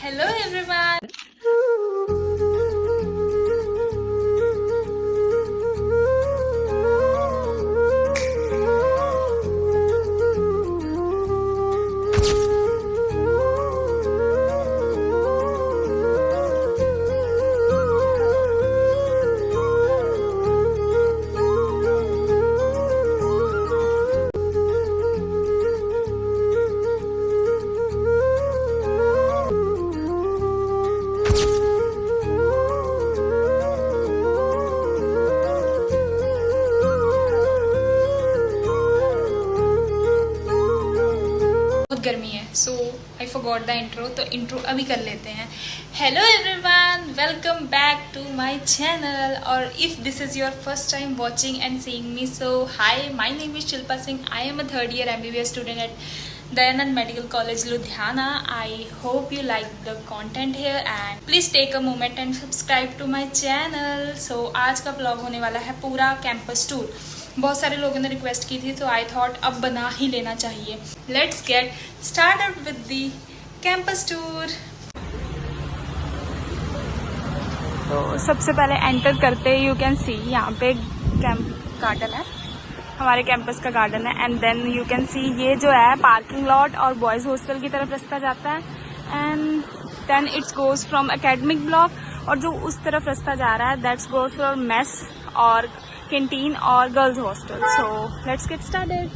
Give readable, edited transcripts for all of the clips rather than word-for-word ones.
Hello everyone. बहुत गर्मी है so I forgot the intro, तो इंट्रो अभी कर लेते हैं। Hello everyone, welcome back to my channel. और if this is your first time watching and seeing me, so hi, my name is Shilpa Singh. I am a third year MBBS student at Dayanand medical college Ludhiana. I hope you like the content here and please take a moment and subscribe to my channel. सो आज का blog होने वाला है पूरा campus tour. बहुत सारे लोगों ने रिक्वेस्ट की थी तो आई थॉट अब बना ही लेना चाहिए। Let's get started with the campus tour. तो सबसे पहले एंटर करते यू कैन सी यहाँ पे कैंप गार्डन है, हमारे कैंपस का गार्डन है। And then you can see ये जो है पार्किंग लॉट और बॉयज़ हॉस्टल की तरफ रास्ता जाता है। And then it's goes from academic block, और जो उस तरफ रास्ता जा रहा है दैट्स गोज फ्रॉम मेस और कैंटीन और girls hostel. So let's get started.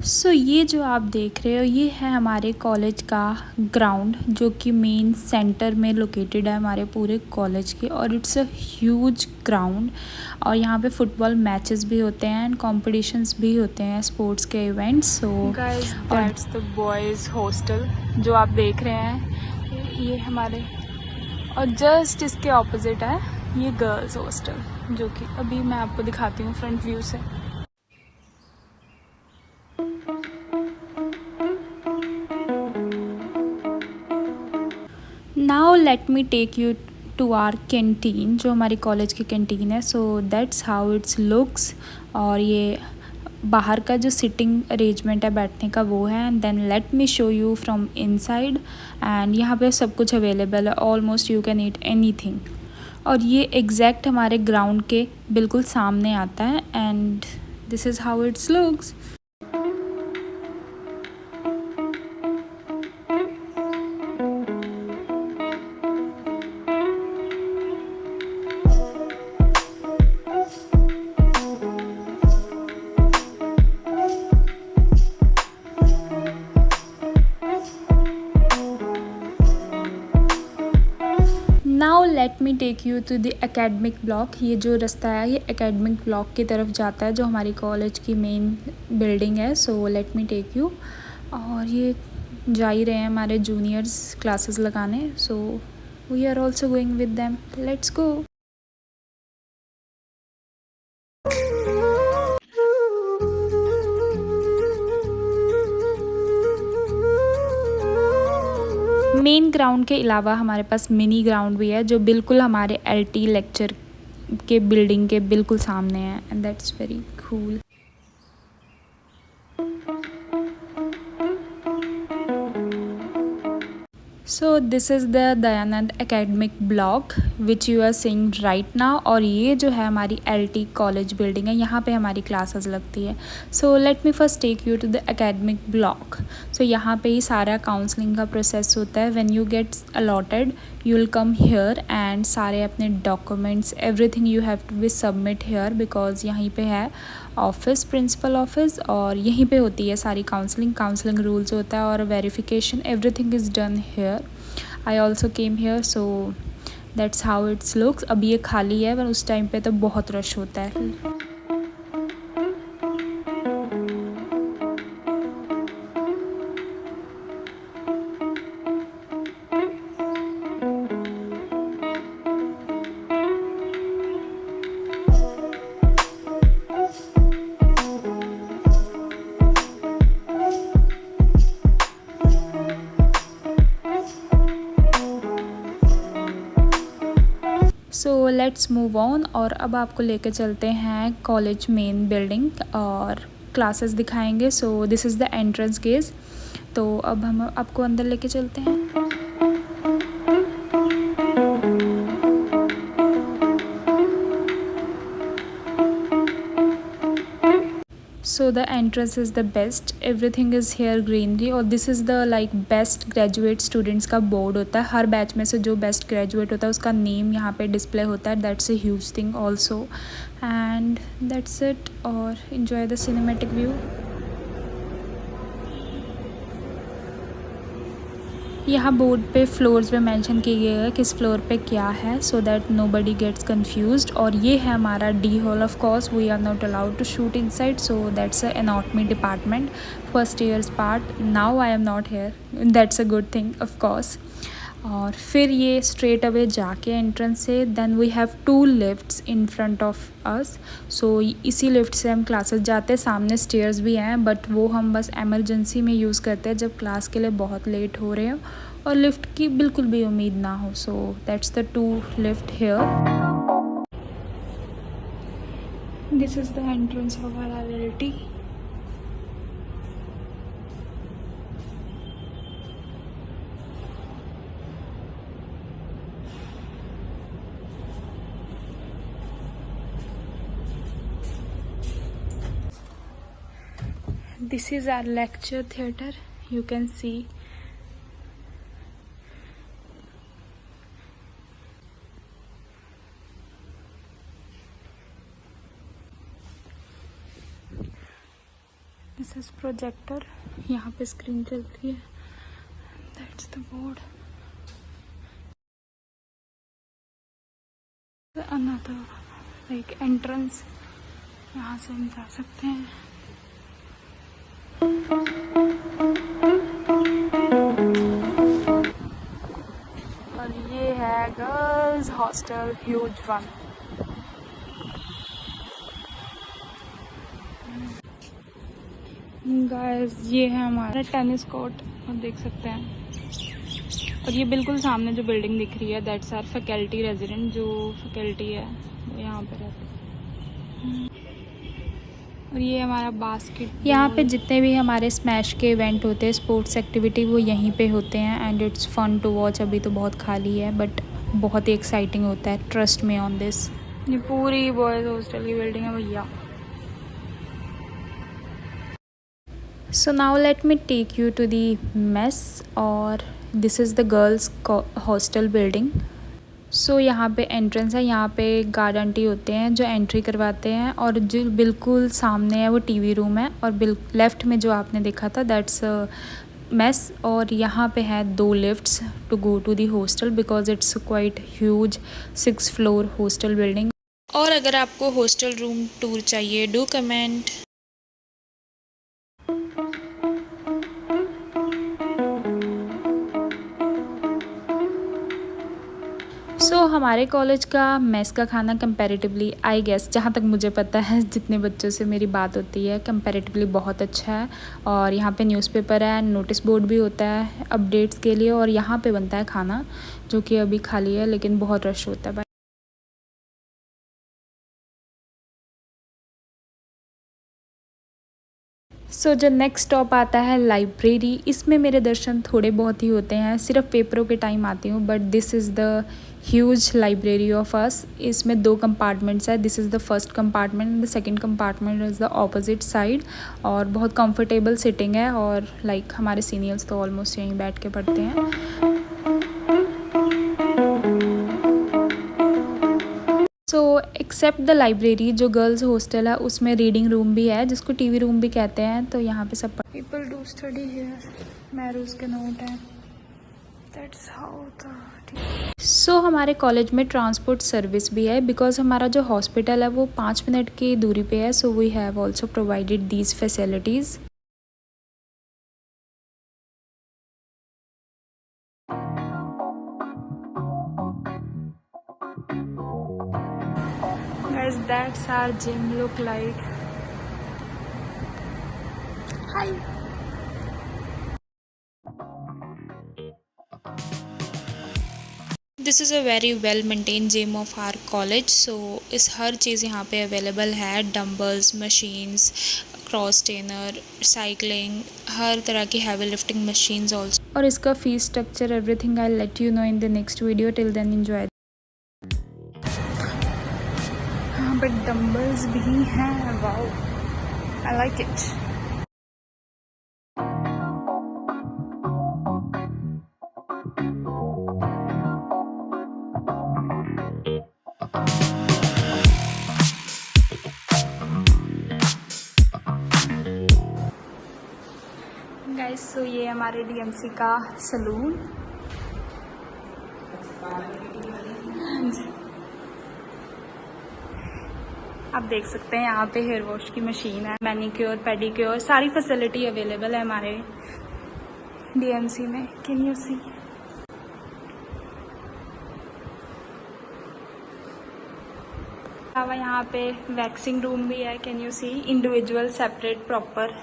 So ये जो आप देख रहे हो ये है हमारे कॉलेज का ग्राउंड, जो कि मेन सेंटर में लोकेटेड है हमारे पूरे कॉलेज के। और इट्स अ ह्यूज ग्राउंड, और यहाँ पे फुटबॉल मैचेस भी होते हैं एंड कॉम्पिटिशन्स भी होते हैं, स्पोर्ट्स के events. So guys that's the boys hostel जो आप देख रहे हैं, ये हमारे, और जस्ट इसके ऑपोजिट है ये गर्ल्स हॉस्टल, जो कि अभी मैं आपको दिखाती हूँ फ्रंट व्यू से। Now let me take you to our canteen, जो हमारी कॉलेज की कैंटीन है। So that's how it's looks. और ये बाहर का जो सिटिंग अरेंजमेंट है बैठने का वो है। And then let me show you from inside. And यहाँ पे सब कुछ अवेलेबल है, almost you can eat anything. और ये एग्जैक्ट हमारे ग्राउंड के बिल्कुल सामने आता है। And this is how it's looks. Now let me take you to the academic block. ये जो रास्ता है ये एकेडमिक ब्लॉक की तरफ जाता है, जो हमारी कॉलेज की मेन बिल्डिंग है। So let me take you. और ये जा ही रहे हैं हमारे जूनियर्स क्लासेस लगाने। So we are also going with them, let's go. Main ground के अलावा हमारे पास मिनी ग्राउंड भी है, जो बिल्कुल हमारे LT लेक्चर के बिल्डिंग के बिल्कुल सामने है। And that's very cool. So this is the Dayanand academic block which you are seeing right now. और ये जो है हमारी LT कॉलेज बिल्डिंग है, यहाँ पे हमारी क्लासेस लगती है। So let me first take you to the academic block. So यहाँ पे ही सारा काउंसलिंग का प्रोसेस होता है। When you get allotted you will come here and सारे अपने documents everything you have to be submit here, because यहीं पे है ऑफिस, प्रिंसिपल ऑफिस, और यहीं पे होती है सारी काउंसलिंग रूल्स होता है और verification, everything is done here. I also came here, so that's how it's looks. अभी ये खाली है, पर उस टाइम पे तो बहुत रश होता है। So let's move on. और अब आपको लेके चलते हैं कॉलेज मेन बिल्डिंग और क्लासेस दिखाएंगे। So this is the entrance gate. तो अब हम आपको अंदर लेके चलते हैं। So the entrance is the best, everything is here greenery. और this is the like best graduate students का बोर्ड होता है, हर बैच में से जो बेस्ट ग्रेजुएट होता है उसका नेम यहाँ पे डिस्प्ले होता है। That's a huge thing also, and that's it. और इन्जॉय द सिनेमेटिक व्यू। यहाँ बोर्ड पे फ्लोर्स पे मेंशन किया गया है किस फ्लोर पे क्या है, so that nobody gets confused. और ये है हमारा D hall. Of course we are not allowed to shoot inside, so that's a anatomy department, first years part. Now I am not here, that's a good thing of course. और फिर ये straight away जाके entrance से then we have 2 lifts in front of us. So इसी lift से हम classes जाते हैं। सामने स्टेयर्स भी हैं, बट वो हम बस एमरजेंसी में यूज़ करते हैं जब क्लास के लिए बहुत लेट हो रहे हो और लिफ्ट की बिल्कुल भी उम्मीद ना हो। So that's the 2 lift here. This is the entrance of our ILT। This is our lecture theater, you can see. This is projector, यहाँ पे स्क्रीन चलती है। That's the board. Another like entrance, यहाँ से हम जा सकते हैं। और ये है girls hostel, huge one. Guys ये है हमारा टेनिस कोर्ट, आप देख सकते हैं। और ये बिल्कुल सामने जो बिल्डिंग दिख रही है दैट्स आर फैकल्टी रेजिडेंट, जो फैकल्टी है वो यहाँ पे रहते हैं। और ये हमारा बास्केट, यहाँ पे जितने भी हमारे स्मैश के इवेंट होते हैं, स्पोर्ट्स एक्टिविटी, वो यहीं पे होते हैं and it's fun to watch. अभी तो बहुत खाली है बट बहुत ही एक्साइटिंग होता है, ट्रस्ट मी ऑन दिस। ये पूरी बॉयज़ हॉस्टल की बिल्डिंग है भैया। So now let me take you to the mess, और this is the girls hostel building. So यहाँ पे एंट्रेंस है, यहाँ पे गार्ड आंटी होते हैं जो एंट्री करवाते हैं। और जो बिल्कुल सामने है वो टीवी रूम है, और लेफ़्ट में जो आपने देखा था दैट्स मेस। और यहाँ पे है 2 lifts to go to the hostel because it's quite huge 6 floor hostel building. और अगर आपको हॉस्टल रूम टूर चाहिए डू कमेंट। सो हमारे कॉलेज का मेस का खाना कंपैरेटिवली, आई गेस जहाँ तक मुझे पता है, जितने बच्चों से मेरी बात होती है, कंपैरेटिवली बहुत अच्छा है। और यहाँ पे न्यूज़पेपर है, नोटिस बोर्ड भी होता है अपडेट्स के लिए। और यहाँ पे बनता है खाना जो कि अभी खाली है लेकिन बहुत रश होता है। सो जो नेक्स्ट स्टॉप आता है लाइब्रेरी। इसमें मेरे दर्शन थोड़े बहुत ही होते हैं, सिर्फ पेपरों के टाइम आती हूँ, but this is the huge library of us. इसमें 2 कंपार्टमेंट्स है, this is the first compartment and the second compartment is the opposite side. और बहुत कंफर्टेबल सिटिंग है, और लाइक हमारे सीनियर्स तो ऑलमोस्ट यहीं बैठ के पढ़ते हैं। सो एक्सेप्ट द लाइब्रेरी, जो गर्ल्स हॉस्टल है उसमें रीडिंग रूम भी है जिसको टीवी रूम भी कहते हैं। तो यहाँ पे सब पीपल डू स्टडी हियर, मैरूज के नोट हैं। दैट्स हाउ द सो हमारे कॉलेज में ट्रांसपोर्ट सर्विस भी है बिकॉज हमारा जो हॉस्पिटल है वो 5 मिनट की दूरी पे है। So we have also provided these facilities. Guys, that's our gym look like. Hi. This is a very well maintain gym of our college. So इस हर चीज़ यहाँ पे अवेलेबल है, dumbbells, machines, cross trainer, cycling, हर तरह की heavy lifting machines also. और इसका fees structure everything I let you know in the next video. Till then enjoy. हाँ बट डम्बल्स भी हैं, wow. I like it. Guys, सो ये हमारे डीएमसी का सलून। आप देख सकते हैं यहाँ पे हेयर वॉश की मशीन है, मैनिक्योर, पेडिक्योर, सारी फैसिलिटी अवेलेबल है हमारे डीएमसी में। Can you see? यहाँ पे वैक्सिंग रूम भी है। Can you see? Individual, separate, proper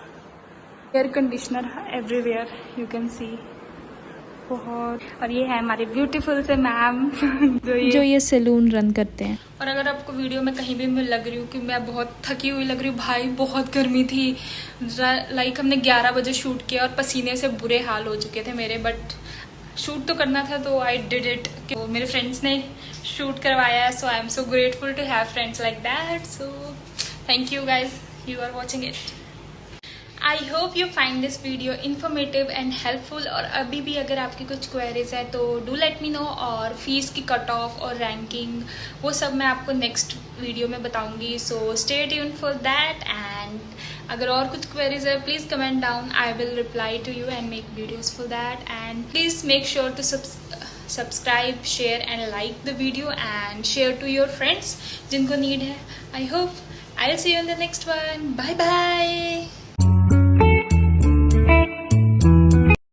air conditioner everywhere, you can see. बहुत। और ये है हमारे ब्यूटीफुल से मैम जो ये सैलून रन करते हैं। और अगर आपको वीडियो में कहीं भी मैं लग रही हूँ कि मैं बहुत थकी हुई लग रही हूँ, भाई बहुत गर्मी थी। लाइक हमने 11 बजे शूट किया और पसीने से बुरे हाल हो चुके थे मेरे, बट शूट तो करना था तो आई डिड इट। तो मेरे फ्रेंड्स ने शूट करवाया, so I am so grateful to have friends like that. So thank you guys, you are watching it. I hope you find this video informative and helpful. और अभी भी अगर आपकी कुछ क्वेरीज है तो डू लेट मी नो। और fees की कट ऑफ और रैंकिंग वो सब मैं आपको नेक्स्ट वीडियो में बताऊंगी, so stay tune for that. And अगर और कुछ क्वेरीज है please comment down, I will reply to you and make videos for that. And please make sure to subscribe, share and like the video and share to your friends जिनको need है। I hope I'll see you in the next one. Bye bye.